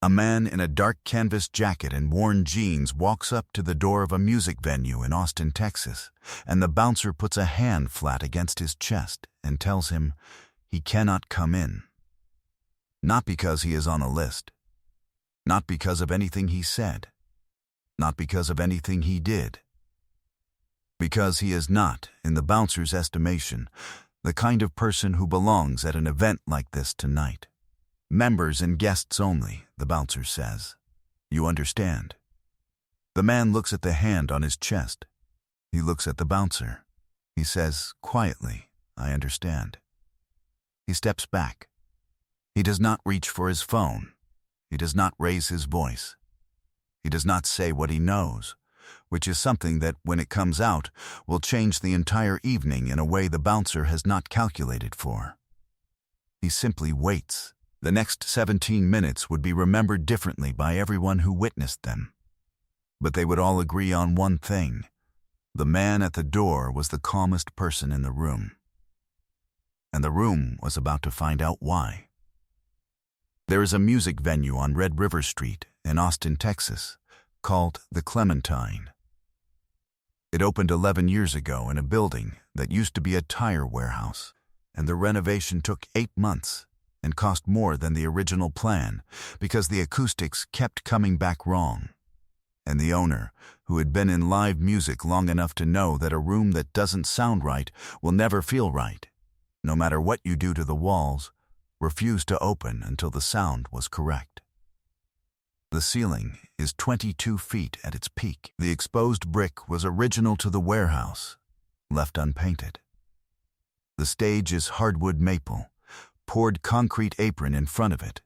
A man in a dark canvas jacket and worn jeans walks up to the door of a music venue in Austin, Texas, and the bouncer puts a hand flat against his chest and tells him he cannot come in. Not because he is on a list, not because of anything he said, not because of anything he did, because he is not, in the bouncer's estimation, the kind of person who belongs at an event like this tonight. Members and guests only, the bouncer says. You understand? The man looks at the hand on his chest. He looks at the bouncer. He says quietly, I understand. He steps back. He does not reach for his phone. He does not raise his voice. He does not say what he knows, which is something that, when it comes out, will change the entire evening in a way the bouncer has not calculated for. He simply waits. The next 17 minutes would be remembered differently by everyone who witnessed them. But they would all agree on one thing. The man at the door was the calmest person in the room. And the room was about to find out why. There is a music venue on Red River Street in Austin, Texas, called the Clementine. It opened 11 years ago in a building that used to be a tire warehouse, and the renovation took 8 months and cost more than the original plan because the acoustics kept coming back wrong. And the owner, who had been in live music long enough to know that a room that doesn't sound right will never feel right, no matter what you do to the walls, refused to open until the sound was correct. The ceiling is 22 feet at its peak. The exposed brick was original to the warehouse, left unpainted. The stage is hardwood maple, poured concrete apron in front of it,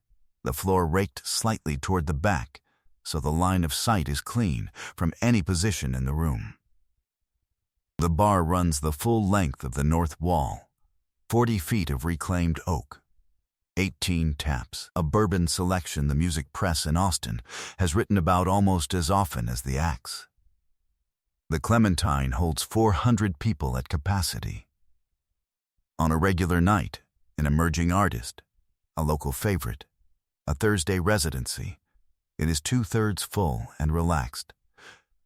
the floor raked slightly toward the back, so the line of sight is clean from any position in the room. The bar runs the full length of the north wall, 40 feet of reclaimed oak, 18 taps, a bourbon selection the music press in Austin has written about almost as often as the acts. The Clementine holds 400 people at capacity. On a regular night, an emerging artist, a local favorite, a Thursday residency, it is 2/3 full and relaxed,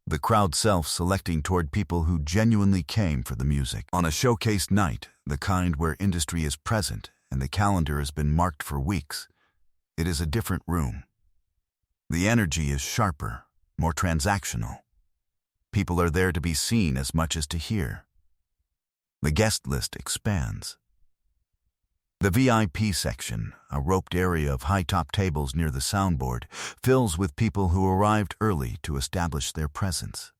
the crowd self-selecting toward people who genuinely came for the music. On a showcase night, the kind where industry is present and the calendar has been marked for weeks, it is a different room. The energy is sharper, more transactional. People are there to be seen as much as to hear. The guest list expands. The VIP section, a roped area of high-top tables near the soundboard, fills with people who arrived early to establish their presence.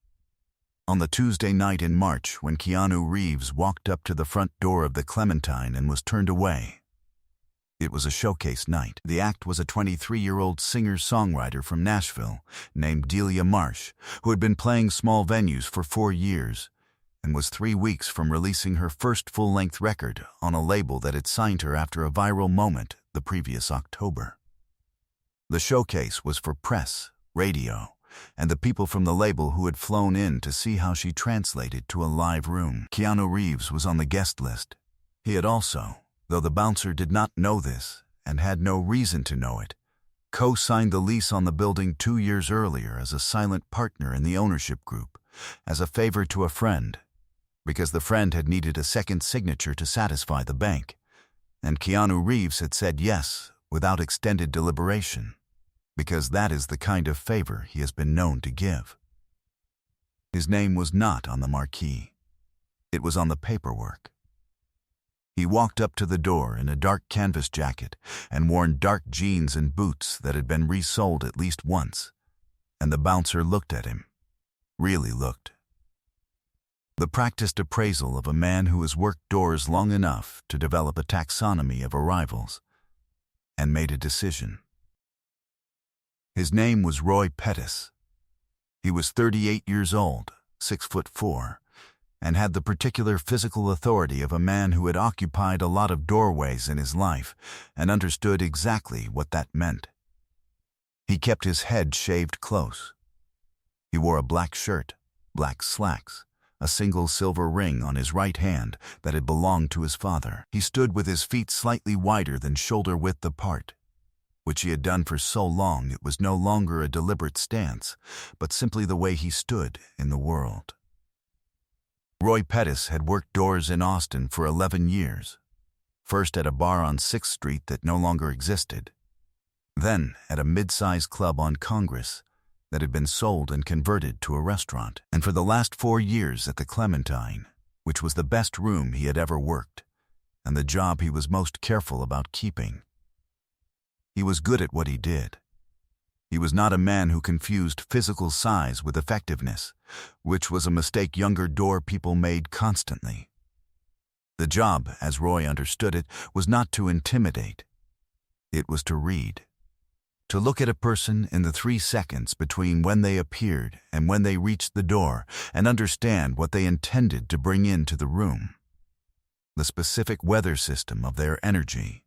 On the Tuesday night in March, when Keanu Reeves walked up to the front door of the Clementine and was turned away, it was a showcase night. The act was a 23-year-old singer-songwriter from Nashville named Delia Marsh, who had been playing small venues for 4 years and was 3 weeks from releasing her first full-length record on a label that had signed her after a viral moment the previous October. The showcase was for press, radio, and the people from the label who had flown in to see how she translated to a live room. Keanu Reeves was on the guest list. He had also, though the bouncer did not know this and had no reason to know it, co-signed the lease on the building 2 years earlier as a silent partner in the ownership group, as a favor to a friend, because the friend had needed a second signature to satisfy the bank, and Keanu Reeves had said yes without extended deliberation, because that is the kind of favor he has been known to give. His name was not on the marquee. It was on the paperwork. He walked up to the door in a dark canvas jacket and worn dark jeans and boots that had been resold at least once, and the bouncer looked at him, really looked. The practiced appraisal of a man who has worked doors long enough to develop a taxonomy of arrivals, and made a decision. His name was Roy Pettis. He was 38 years old, 6'4", and had the particular physical authority of a man who had occupied a lot of doorways in his life and understood exactly what that meant. He kept his head shaved close. He wore a black shirt, black slacks, a single silver ring on his right hand that had belonged to his father. He stood with his feet slightly wider than shoulder width apart. which he had done for so long it was no longer a deliberate stance, but simply the way he stood in the world. Roy Pettis had worked doors in Austin for 11 years, first at a bar on 6th Street that no longer existed, then at a mid-sized club on Congress that had been sold and converted to a restaurant, and for the last 4 years at the Clementine, which was the best room he had ever worked, and the job he was most careful about keeping. He was good at what he did. He was not a man who confused physical size with effectiveness, which was a mistake younger door people made constantly. The job, as Roy understood it, was not to intimidate. It was to read. To look at a person in the 3 seconds between when they appeared and when they reached the door and understand what they intended to bring into the room. The specific weather system of their energy,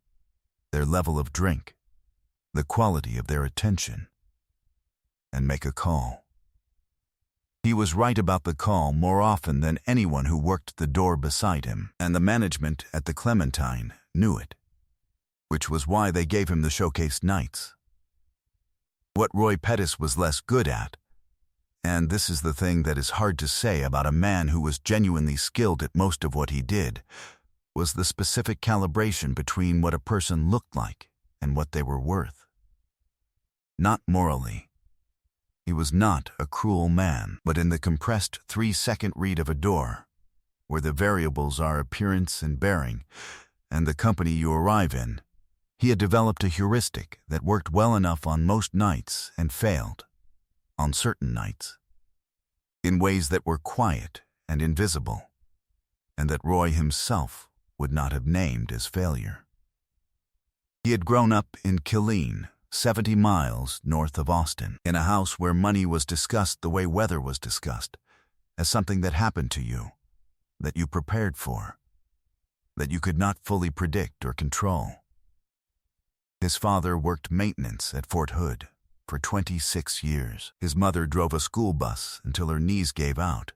their level of drink, the quality of their attention, and make a call. He was right about the call more often than anyone who worked the door beside him, and the management at the Clementine knew it, which was why they gave him the showcase nights. What Roy Pettis was less good at, and this is the thing that is hard to say about a man who was genuinely skilled at most of what he did, was the specific calibration between what a person looked like and what they were worth. Not morally. He was not a cruel man, but in the compressed 3-second read of a door, where the variables are appearance and bearing, and the company you arrive in, he had developed a heuristic that worked well enough on most nights and failed, on certain nights, in ways that were quiet and invisible, and that Roy himself would not have named as failure. He had grown up in Killeen, 70 miles north of Austin, in a house where money was discussed the way weather was discussed, as something that happened to you, that you prepared for, that you could not fully predict or control. His father worked maintenance at Fort Hood for 26 years. His mother drove a school bus until her knees gave out,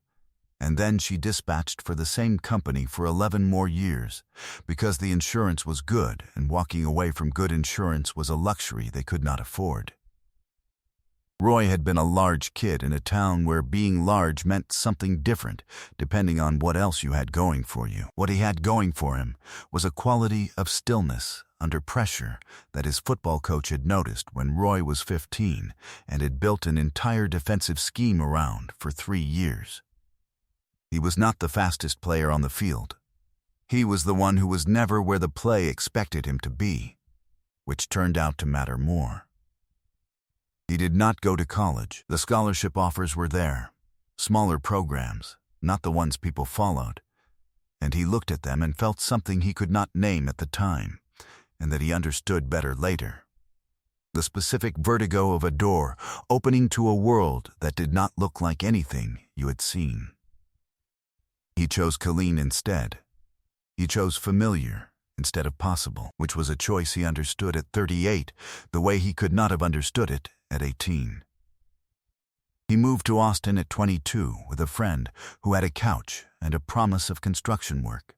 and then she dispatched for the same company for 11 more years because the insurance was good and walking away from good insurance was a luxury they could not afford. Roy had been a large kid in a town where being large meant something different depending on what else you had going for you. What he had going for him was a quality of stillness under pressure that his football coach had noticed when Roy was 15 and had built an entire defensive scheme around for 3 years. He was not the fastest player on the field. He was the one who was never where the play expected him to be, which turned out to matter more. He did not go to college. The scholarship offers were there, smaller programs, not the ones people followed, and he looked at them and felt something he could not name at the time, and that he understood better later. The specific vertigo of a door opening to a world that did not look like anything you had seen. He chose Killeen instead. He chose familiar instead of possible, which was a choice he understood at 38 the way he could not have understood it at 18. He moved to Austin at 22 with a friend who had a couch and a promise of construction work.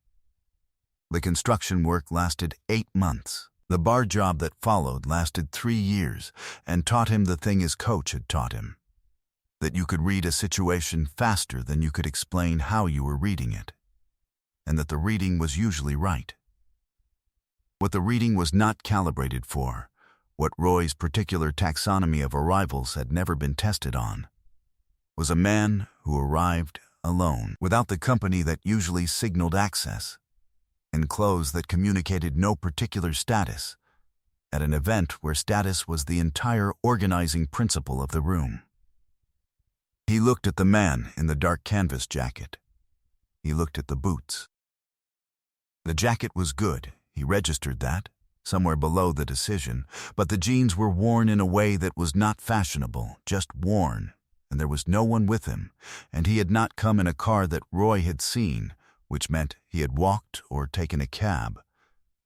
The construction work lasted 8 months. The bar job that followed lasted 3 years and taught him the thing his coach had taught him, that you could read a situation faster than you could explain how you were reading it, and that the reading was usually right. What the reading was not calibrated for, what Roy's particular taxonomy of arrivals had never been tested on, was a man who arrived alone, without the company that usually signaled access, in clothes that communicated no particular status, at an event where status was the entire organizing principle of the room. He looked at the man in the dark canvas jacket. He looked at the boots. The jacket was good, he registered that, somewhere below the decision, but the jeans were worn in a way that was not fashionable, just worn, and there was no one with him, and he had not come in a car that Roy had seen, which meant he had walked or taken a cab,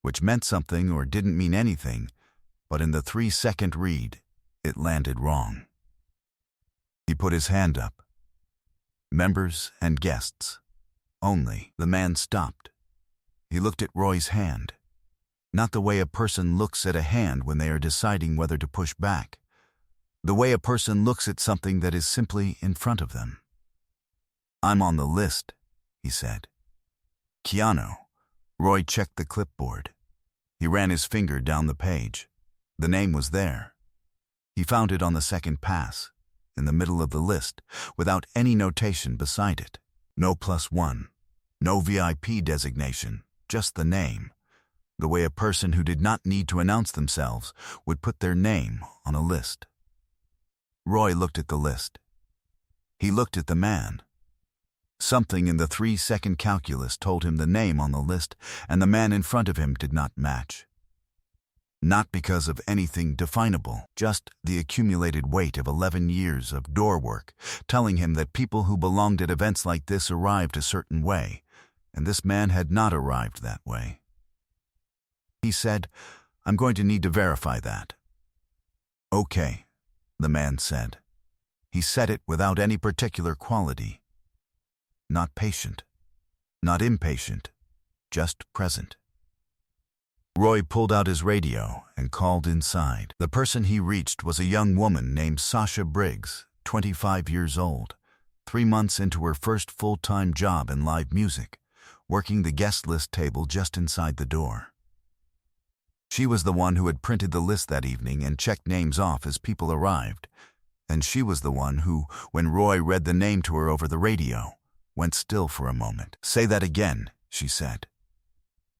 which meant something or didn't mean anything, but in the 3-second read, it landed wrong. He put his hand up. Members and guests. Only. The man stopped. He looked at Roy's hand. Not the way a person looks at a hand when they are deciding whether to push back. The way a person looks at something that is simply in front of them. "I'm on the list," he said. "Keanu." Roy checked the clipboard. He ran his finger down the page. The name was there. He found it on the second pass, in the middle of the list, without any notation beside it. No +1, no VIP designation, just the name. The way a person who did not need to announce themselves would put their name on a list. Roy looked at the list. He looked at the man. Something in the 3-second calculus told him the name on the list and the man in front of him did not match. Not because of anything definable, just the accumulated weight of 11 years of door work, telling him that people who belonged at events like this arrived a certain way, and this man had not arrived that way. He said, "I'm going to need to verify that." "Okay," the man said. He said it without any particular quality. Not patient, not impatient, just present. Roy pulled out his radio and called inside. The person he reached was a young woman named Sasha Briggs, 25 years old, 3 months into her first full-time job in live music, working the guest list table just inside the door. She was the one who had printed the list that evening and checked names off as people arrived, and she was the one who, when Roy read the name to her over the radio, went still for a moment. "Say that again," she said.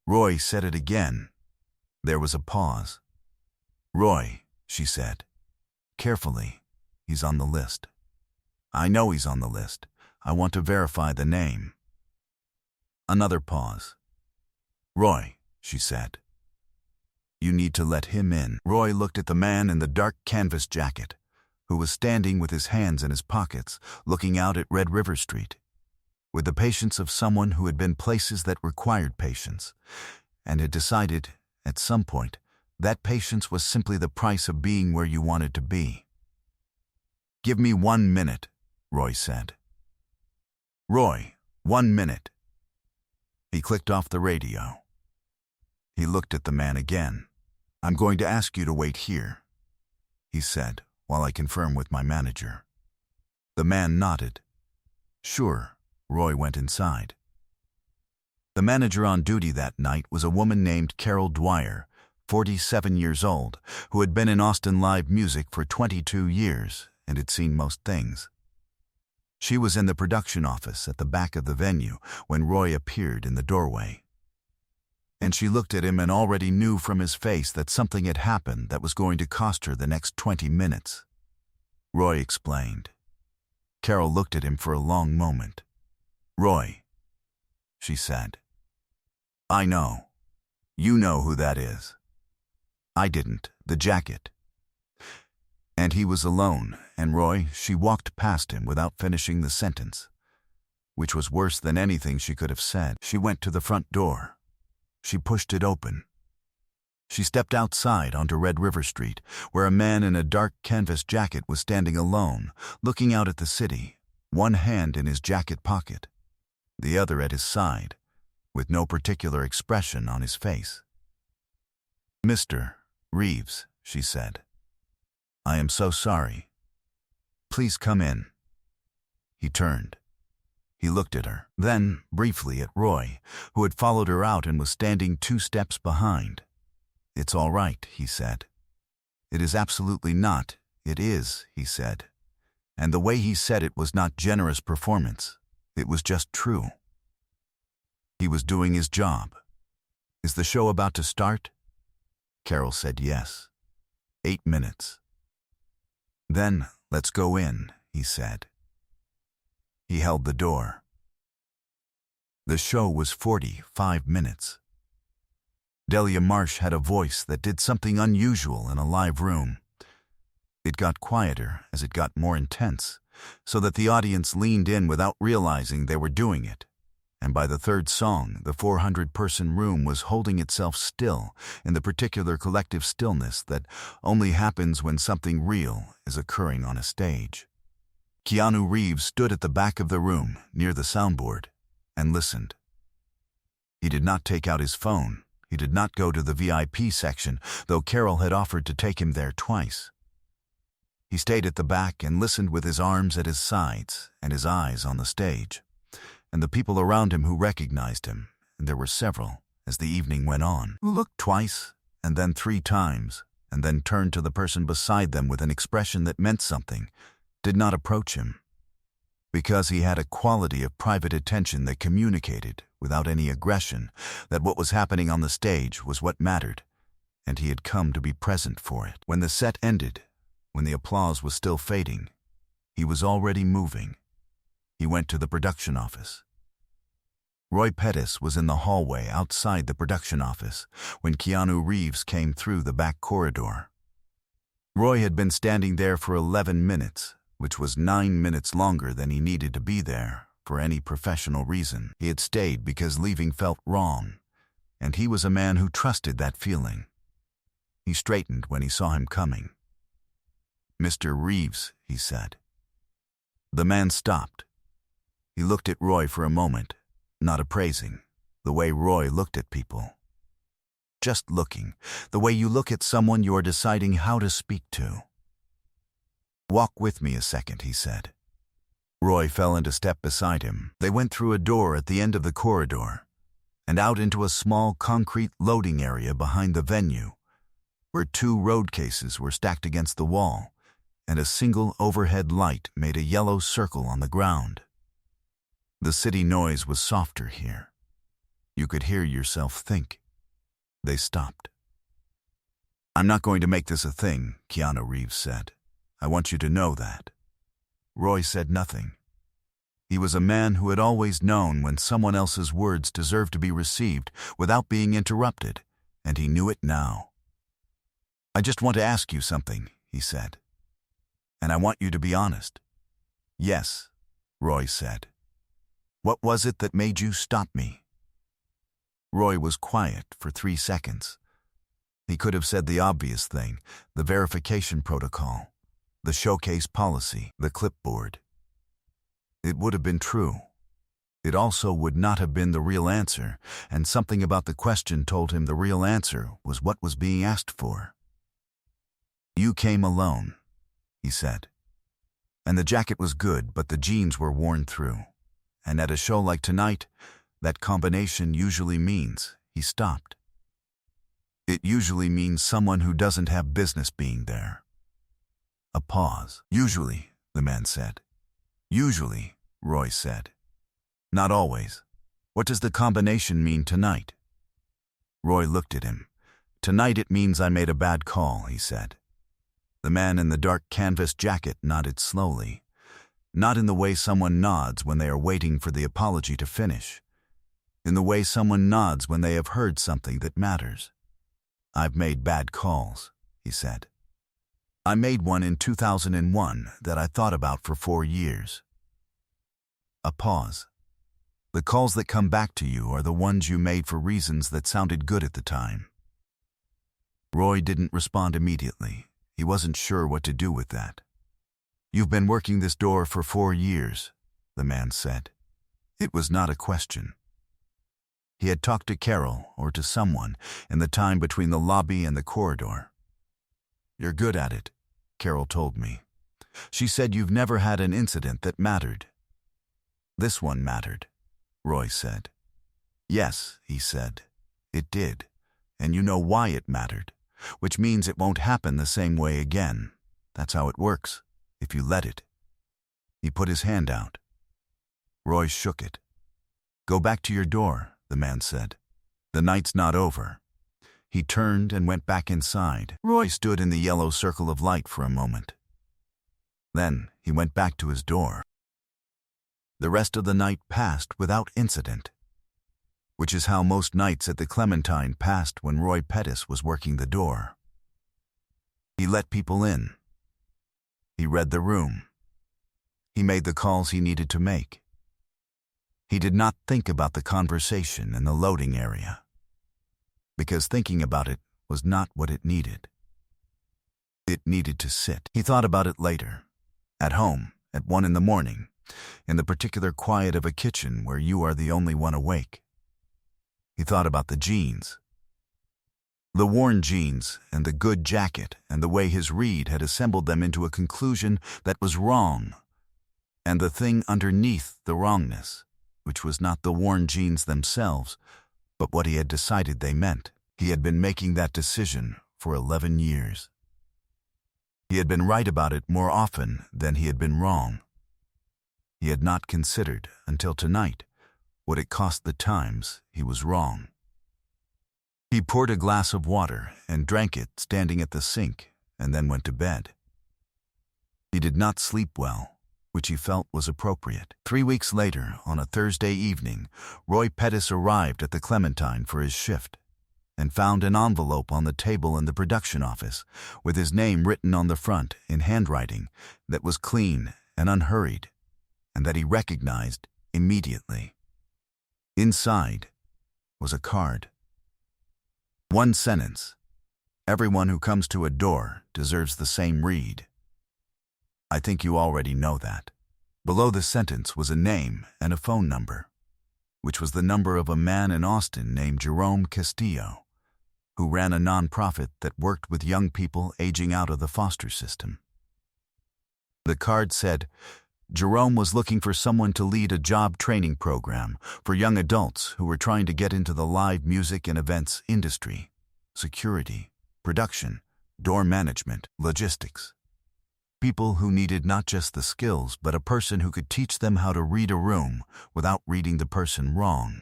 Roy said it again. There was a pause. "Roy," she said, "carefully, he's on the list." "I know he's on the list. I want to verify the name." Another pause. "Roy," she said, "you need to let him in." Roy looked at the man in the dark canvas jacket, who was standing with his hands in his pockets, looking out at Red River Street, with the patience of someone who had been places that required patience, and had decided, at some point, that patience was simply the price of being where you wanted to be. "Give me 1 minute," Roy said. "Roy, 1 minute." He clicked off the radio. He looked at the man again. "I'm going to ask you to wait here," he said, "while I confirm with my manager." The man nodded. "Sure." Roy went inside. The manager on duty that night was a woman named Carol Dwyer, 47 years old, who had been in Austin live music for 22 years and had seen most things. She was in the production office at the back of the venue when Roy appeared in the doorway. And she looked at him and already knew from his face that something had happened that was going to cost her the next 20 minutes. Roy explained. Carol looked at him for a long moment. "Roy," she said, "I know. You know who that is." "I didn't. The jacket." And he was alone, and Roy, she walked past him without finishing the sentence, which was worse than anything she could have said. She went to the front door. She pushed it open. She stepped outside onto Red River Street, where a man in a dark canvas jacket was standing alone, looking out at the city, one hand in his jacket pocket, the other at his side, with no particular expression on his face. "Mr. Reeves," she said, "I am so sorry. Please come in." He turned. He looked at her, then briefly at Roy, who had followed her out and was standing 2 steps behind. "It's all right," he said. "It is absolutely not. It is," he said. And the way he said it was not generous performance. It was just true. He was doing his job. "Is the show about to start?" Carol said yes. 8 minutes. "Then let's go in," he said. He held the door. The show was 45 minutes. Delia Marsh had a voice that did something unusual in a live room. It got quieter as it got more intense, so that the audience leaned in without realizing they were doing it. And by the third song, the 400-person room was holding itself still in the particular collective stillness that only happens when something real is occurring on a stage. Keanu Reeves stood at the back of the room, near the soundboard, and listened. He did not take out his phone. He did not go to the VIP section, though Carol had offered to take him there twice. He stayed at the back and listened with his arms at his sides and his eyes on the stage, and the people around him who recognized him, and there were several, as the evening went on, who looked twice and then 3 times, and then turned to the person beside them with an expression that meant something, did not approach him. Because he had a quality of private attention that communicated, without any aggression, that what was happening on the stage was what mattered, and he had come to be present for it. When the set ended, when the applause was still fading, he was already moving. He went to the production office. Roy Pettis was in the hallway outside the production office when Keanu Reeves came through the back corridor. Roy had been standing there for 11 minutes, which was 9 minutes longer than he needed to be there for any professional reason. He had stayed because leaving felt wrong, and he was a man who trusted that feeling. He straightened when he saw him coming. "Mr. Reeves," he said. The man stopped. He looked at Roy for a moment, not appraising, the way Roy looked at people. Just looking, the way you look at someone you are deciding how to speak to. "Walk with me a second," he said. Roy fell into step beside him. They went through a door at the end of the corridor and out into a small concrete loading area behind the venue, where 2 road cases were stacked against the wall, and a single overhead light made a yellow circle on the ground. The city noise was softer here. You could hear yourself think. They stopped. "I'm not going to make this a thing," Keanu Reeves said. "I want you to know that." Roy said nothing. He was a man who had always known when someone else's words deserved to be received without being interrupted, and he knew it now. "I just want to ask you something," he said. "And I want you to be honest." "Yes," Roy said. "What was it that made you stop me?" Roy was quiet for 3 seconds. He could have said the obvious thing, the verification protocol, the showcase policy, the clipboard. It would have been true. It also would not have been the real answer, and something about the question told him the real answer was what was being asked for. "You came alone," he said. "And the jacket was good, but the jeans were worn through. And at a show like tonight, that combination usually means," he stopped. "It usually means someone who doesn't have business being there." A pause. "Usually," the man said. "Usually," Roy said. "Not always. What does the combination mean tonight?" Roy looked at him. "Tonight it means I made a bad call," he said. The man in the dark canvas jacket nodded slowly. Not in the way someone nods when they are waiting for the apology to finish. In the way someone nods when they have heard something that matters. "I've made bad calls," he said. "I made one in 2001 that I thought about for 4 years." A pause. "The calls that come back to you are the ones you made for reasons that sounded good at the time." Roy didn't respond immediately. He wasn't sure what to do with that. "You've been working this door for 4 years," the man said. It was not a question. He had talked to Carol or to someone in the time between the lobby and the corridor. "You're good at it," Carol told me. "She said you've never had an incident that mattered." "This one mattered," Roy said. "Yes," he said. "It did. And you know why it mattered, which means it won't happen the same way again. That's how it works, if you let it." He put his hand out. Roy shook it. "Go back to your door," the man said. "The night's not over." He turned and went back inside. Roy stood in the yellow circle of light for a moment. Then he went back to his door. The rest of the night passed without incident, which is how most nights at the Clementine passed when Roy Pettis was working the door. He let people in. He read the room. He made the calls he needed to make. He did not think about the conversation in the loading area, because thinking about it was not what it needed. It needed to sit. He thought about it later, at home, at 1 in the morning, in the particular quiet of a kitchen where you are the only one awake. He thought about the jeans, The worn jeans and the good jacket and the way his read had assembled them into a conclusion that was wrong, and the thing underneath the wrongness, which was not the worn jeans themselves, but what he had decided they meant. He had been making that decision for 11 years. He had been right about it more often than he had been wrong. He had not considered, until tonight, what it cost the times he was wrong. He poured a glass of water and drank it standing at the sink, and then went to bed. He did not sleep well, which he felt was appropriate. 3 weeks later, on a Thursday evening, Roy Pettis arrived at the Clementine for his shift and found an envelope on the table in the production office with his name written on the front in handwriting that was clean and unhurried, and that he recognized immediately. Inside was a card. One sentence: "Everyone who comes to a door deserves the same read." I think you already know that. Below the sentence was a name and a phone number, which was the number of a man in Austin named Jerome Castillo, who ran a nonprofit that worked with young people aging out of the foster system. The card said, Jerome was looking for someone to lead a job training program for young adults who were trying to get into the live music and events industry, security, production, door management, logistics. People who needed not just the skills, but a person who could teach them how to read a room without reading the person wrong.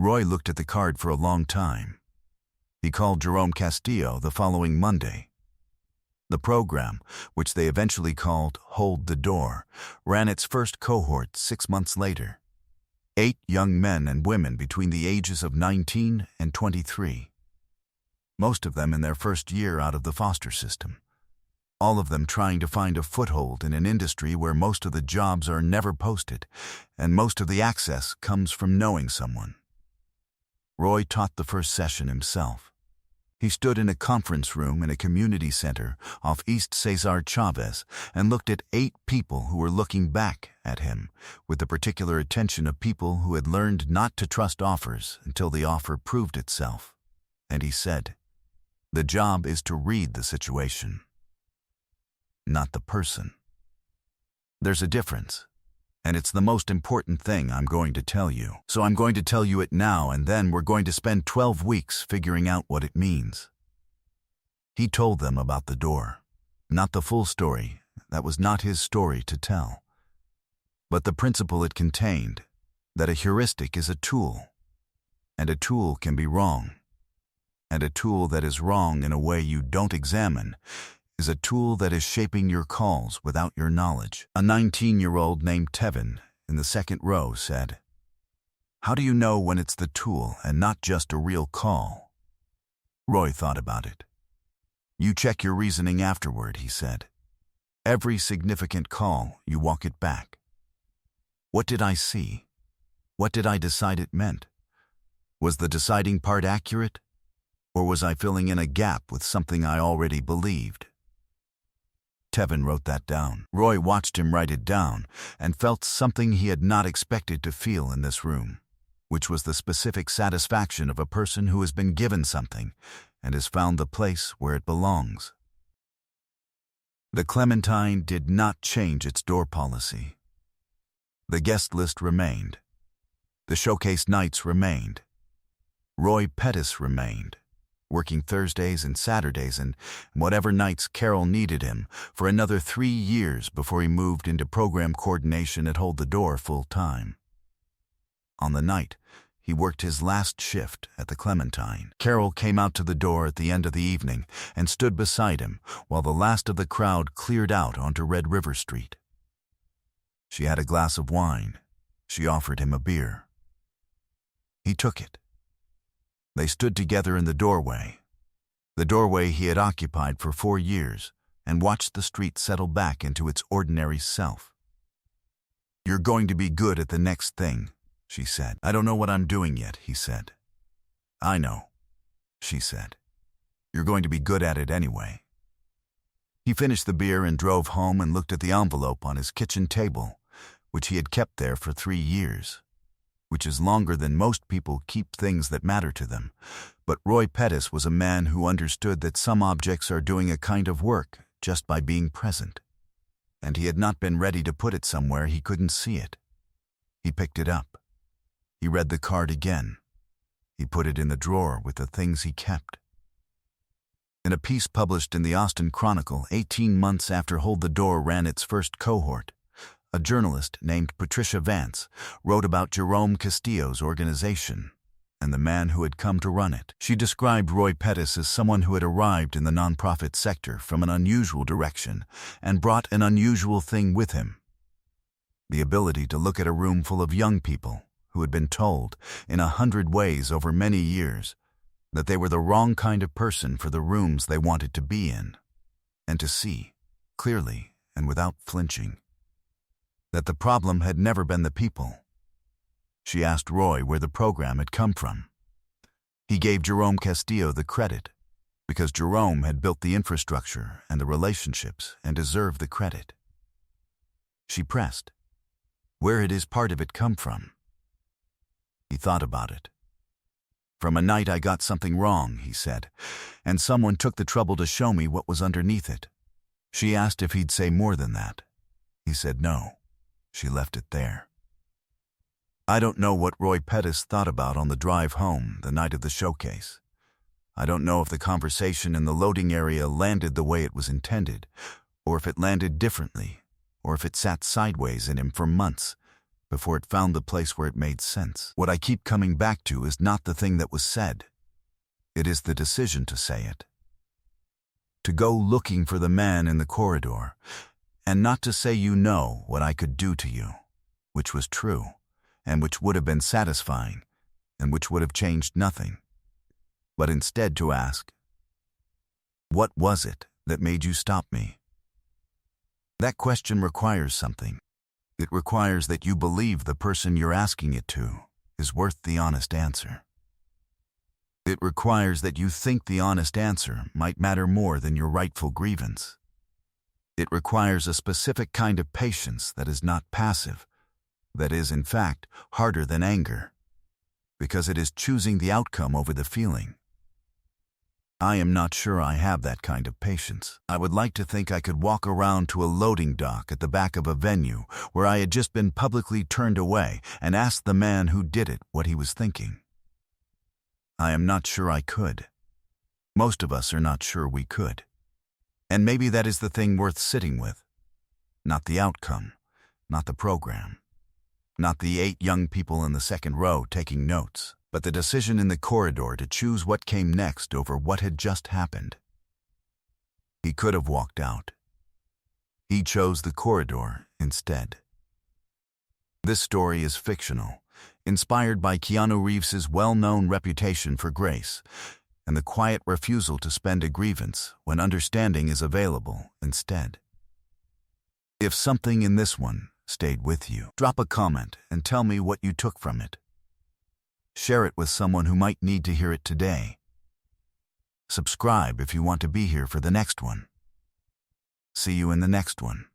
Roy looked at the card for a long time. He called Jerome Castillo the following Monday. The program, which they eventually called Hold the Door, ran its first cohort 6 months later. 8 young men and women between the ages of 19 and 23. Most of them in their first year out of the foster system. All of them trying to find a foothold in an industry where most of the jobs are never posted, and most of the access comes from knowing someone. Roy taught the first session himself. He stood in a conference room in a community center off East Cesar Chavez and looked at 8 people who were looking back at him with the particular attention of people who had learned not to trust offers until the offer proved itself. And he said, "The job is to read the situation, not the person. There's a difference, and it's the most important thing I'm going to tell you. So I'm going to tell you it now, and then we're going to spend 12 weeks figuring out what it means." He told them about the door. Not the full story, that was not his story to tell. But the principle it contained, that a heuristic is a tool, and a tool can be wrong. And a tool that is wrong in a way you don't examine is a tool that is shaping your calls without your knowledge. A 19-year-old named Tevin in the second row said, "How do you know when it's the tool and not just a real call?" Roy thought about it. "You check your reasoning afterward," he said. "Every significant call, you walk it back. What did I see? What did I decide it meant? Was the deciding part accurate? Or was I filling in a gap with something I already believed?" Tevin wrote that down. Roy watched him write it down and felt something he had not expected to feel in this room, which was the specific satisfaction of a person who has been given something and has found the place where it belongs. The Clementine did not change its door policy. The guest list remained. The showcase nights remained. Roy Pettis remained, working Thursdays and Saturdays and whatever nights Carol needed him for another 3 years before he moved into program coordination at Hold the Door full-time. On the night, he worked his last shift at the Clementine. Carol came out to the door at the end of the evening and stood beside him while the last of the crowd cleared out onto Red River Street. She had a glass of wine. She offered him a beer. He took it. They stood together in the doorway he had occupied for 4 years, and watched the street settle back into its ordinary self. "You're going to be good at the next thing," she said. "I don't know what I'm doing yet," he said. "I know," she said. "You're going to be good at it anyway." He finished the beer and drove home and looked at the envelope on his kitchen table, which he had kept there for 3 years. which is longer than most people keep things that matter to them. But Roy Pettis was a man who understood that some objects are doing a kind of work just by being present. And he had not been ready to put it somewhere he couldn't see it. He picked it up. He read the card again. He put it in the drawer with the things he kept. In a piece published in the Austin Chronicle 18 months after Hold the Door ran its first cohort, a journalist named Patricia Vance wrote about Jerome Castillo's organization and the man who had come to run it. She described Roy Pettis as someone who had arrived in the nonprofit sector from an unusual direction and brought an unusual thing with him: the ability to look at a room full of young people who had been told in 100 ways over many years that they were the wrong kind of person for the rooms they wanted to be in, and to see, clearly and without flinching, that the problem had never been the people. She asked Roy where the program had come from. He gave Jerome Castillo the credit, because Jerome had built the infrastructure and the relationships and deserved the credit. She pressed, "Where had his part of it come from?" He thought about it. "From a night I got something wrong," he said, "and someone took the trouble to show me what was underneath it." She asked if he'd say more than that. He said no. She left it there. I don't know what Roy Pettis thought about on the drive home the night of the showcase. I don't know if the conversation in the loading area landed the way it was intended, or if it landed differently, or if it sat sideways in him for months before it found the place where it made sense. What I keep coming back to is not the thing that was said. It is the decision to say it. To go looking for the man in the corridor, and not to say you know what I could do to you, which was true, and which would have been satisfying, and which would have changed nothing, but instead to ask, what was it that made you stop me? That question requires something. It requires that you believe the person you're asking it to is worth the honest answer. It requires that you think the honest answer might matter more than your rightful grievance. It requires a specific kind of patience that is not passive, that is, in fact, harder than anger, because it is choosing the outcome over the feeling. I am not sure I have that kind of patience. I would like to think I could walk around to a loading dock at the back of a venue where I had just been publicly turned away and ask the man who did it what he was thinking. I am not sure I could. Most of us are not sure we could. And maybe that is the thing worth sitting with. Not the outcome, not the program, not the 8 young people in the second row taking notes, but the decision in the corridor to choose what came next over what had just happened. He could have walked out. He chose the corridor instead. This story is fictional, inspired by Keanu Reeves's well-known reputation for grace, and the quiet refusal to spend a grievance when understanding is available instead. If something in this one stayed with you, drop a comment and tell me what you took from it. Share it with someone who might need to hear it today. Subscribe if you want to be here for the next one. See you in the next one.